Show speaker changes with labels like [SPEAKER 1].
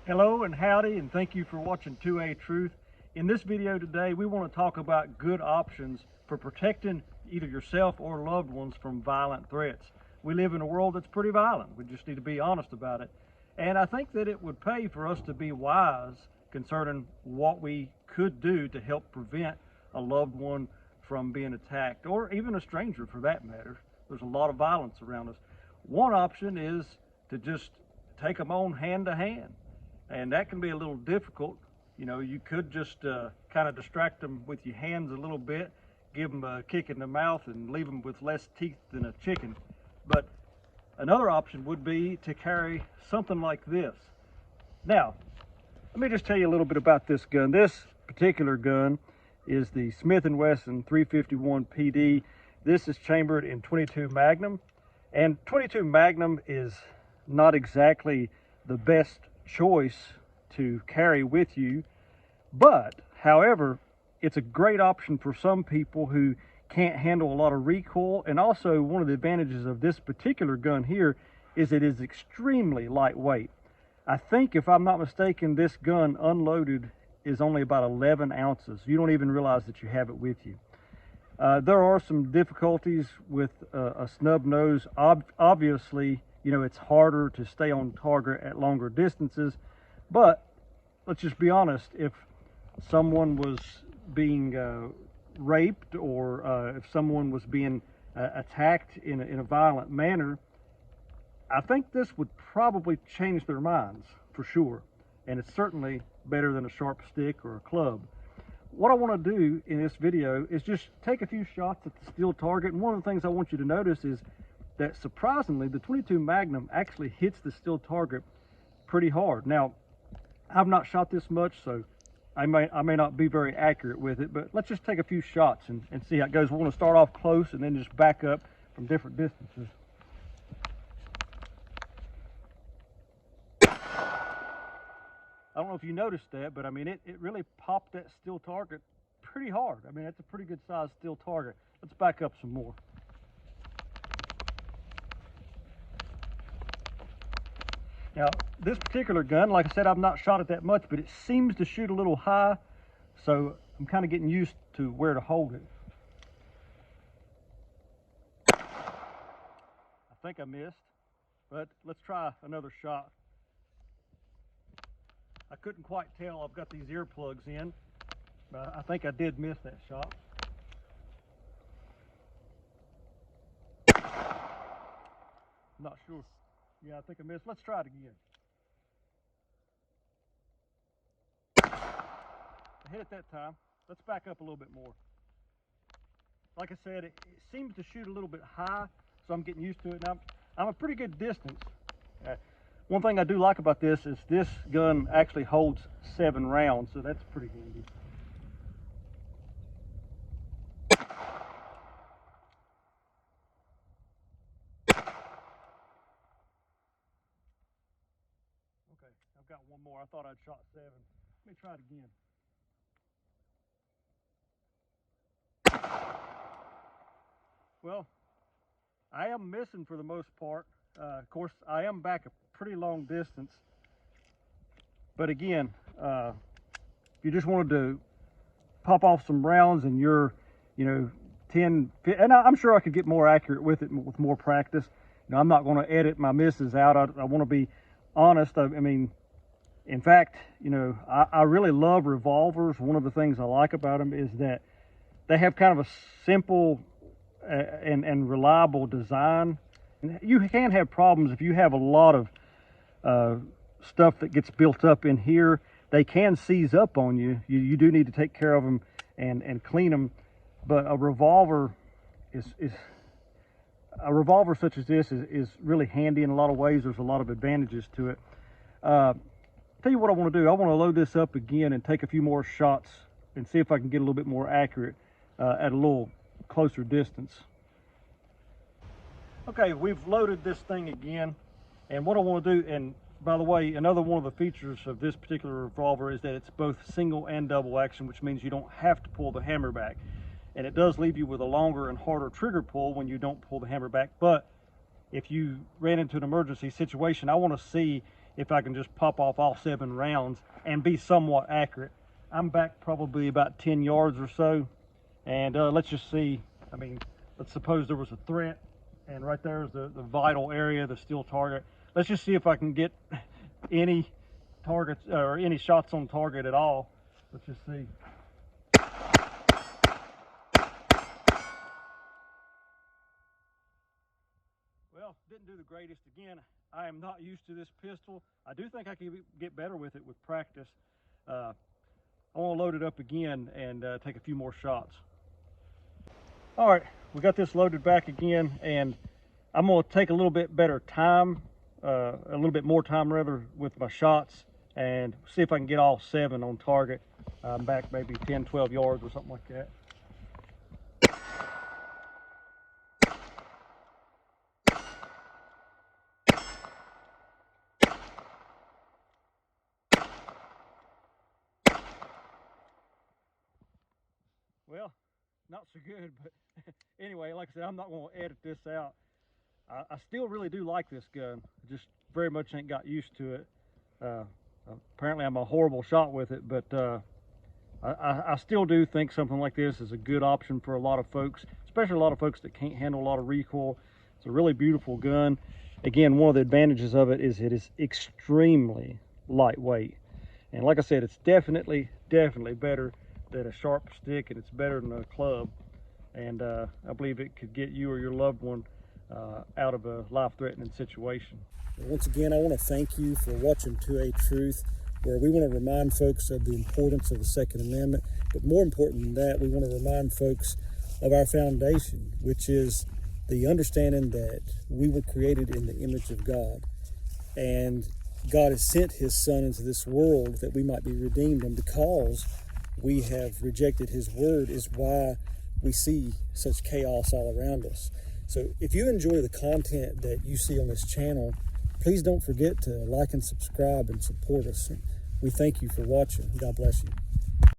[SPEAKER 1] Hello and howdy, and thank you for watching 2A Truth. In this video today, we want to talk about good options for protecting either yourself or loved ones from violent threats. We live in a world that's pretty violent. We just need to be honest about it. And I think that it would pay for us to be wise concerning what we could do to help prevent a loved one from being attacked, or even a stranger for that matter. There's a lot of violence around us. One option is to just take them on hand to hand. And that can be a little difficult. You know, you could just kind of distract them with your hands a little bit, give them a kick in the mouth and leave them with less teeth than a chicken. But another option would be to carry something like this. Now, let me just tell you a little bit about this gun. This particular gun is the Smith & Wesson 351 PD. This is chambered in 22 Magnum, and 22 Magnum is not exactly the best choice to carry with you, but however, it's a great option for some people who can't handle a lot of recoil. And also, one of the advantages of this particular gun here is it is extremely lightweight. I think, if I'm not mistaken, this gun unloaded is only about 11 ounces. You don't even realize that you have it with you. There are some difficulties with a snub nose. Obviously, you know, it's harder to stay on target at longer distances, but let's just be honest. If someone was being raped, or if someone was being attacked in a violent manner, I think this would probably change their minds for sure. And it's certainly better than a sharp stick or a club. What I want to do in this video is just take a few shots at the steel target. And one of the things I want you to notice is that, surprisingly, the 22 Magnum actually hits the steel target pretty hard. Now, I've not shot this much, so I may not be very accurate with it, but let's just take a few shots and see how it goes. We're going to start off close and then just back up from different distances. I don't know if you noticed that, but I mean, it really popped that steel target pretty hard. I mean, that's a pretty good sized steel target. Let's back up some more. Now, this particular gun, like I said, I've not shot it that much, but it seems to shoot a little high, so I'm kind of getting used to where to hold it. I think I missed, but let's try another shot. I couldn't quite tell. I've got these earplugs in, but I think I did miss that shot. I'm not sure. Yeah, I think I missed. Let's try it again. I hit it that time. Let's back up a little bit more. Like I said, it seems to shoot a little bit high, so I'm getting used to it. Now, I'm a pretty good distance. One thing I do like about this is this gun actually holds 7 rounds, so that's pretty handy. Okay, I've got one more. I thought I'd shot 7. Let me try it again. Well, I am missing for the most part. Of course, I am back a pretty long distance. But again, if you just wanted to pop off some rounds and you're, 10, and I'm sure I could get more accurate with it with more practice. I'm not going to edit my misses out. I want to be honest. I mean, in fact, I really love revolvers. One of the things I like about them is that they have kind of a simple and reliable design. And you can have problems if you have a lot of stuff that gets built up in here. They can seize up on you. You do need to take care of them and clean them. But a revolver such as this is really handy in a lot of ways. There's a lot of advantages to it. Tell you what I want to do. I want to load this up again and take a few more shots and see if I can get a little bit more accurate at a little closer distance. Okay, we've loaded this thing again, and what I want to do, and by the way, another one of the features of this particular revolver is that it's both single and double action, which means you don't have to pull the hammer back. And it does leave you with a longer and harder trigger pull when you don't pull the hammer back. But if you ran into an emergency situation, I want to see if I can just pop off all 7 rounds and be somewhat accurate. I'm back probably about 10 yards or so, and let's just see. I mean, let's suppose there was a threat, and right there is the vital area, the steel target. Let's just see if I can get any targets or any shots on target at all. Let's just see. Well, didn't do the greatest. Again, I am not used to this pistol. I do think I can get better with it with practice. I want to load it up again and take a few more shots. All right, we got this loaded back again, and I'm going to take a little bit better time, a little bit more time rather, with my shots, and see if I can get all 7 on target. I'm back maybe 10, 12 yards or something like that. Well, not so good, but anyway, like I said, I'm not going to edit this out. I still really do like this gun. Just very much ain't got used to it. Apparently I'm a horrible shot with it, but I still do think something like this is a good option for a lot of folks, especially a lot of folks that can't handle a lot of recoil. It's a really beautiful gun. Again, one of the advantages of it is extremely lightweight. And like I said, it's definitely better than a sharp stick, and it's better than a club. And I believe it could get you or your loved one out of a life-threatening situation. Once again, I want to thank you for watching 2A Truth, where we want to remind folks of the importance of the Second Amendment, but more important than that, we want to remind folks of our foundation, which is the understanding that we were created in the image of God, and God has sent his Son into this world that we might be redeemed, and because we have rejected his word is why we see such chaos all around us. So if you enjoy the content that you see on this channel, please don't forget to like and subscribe and support us. We thank you for watching. God bless you.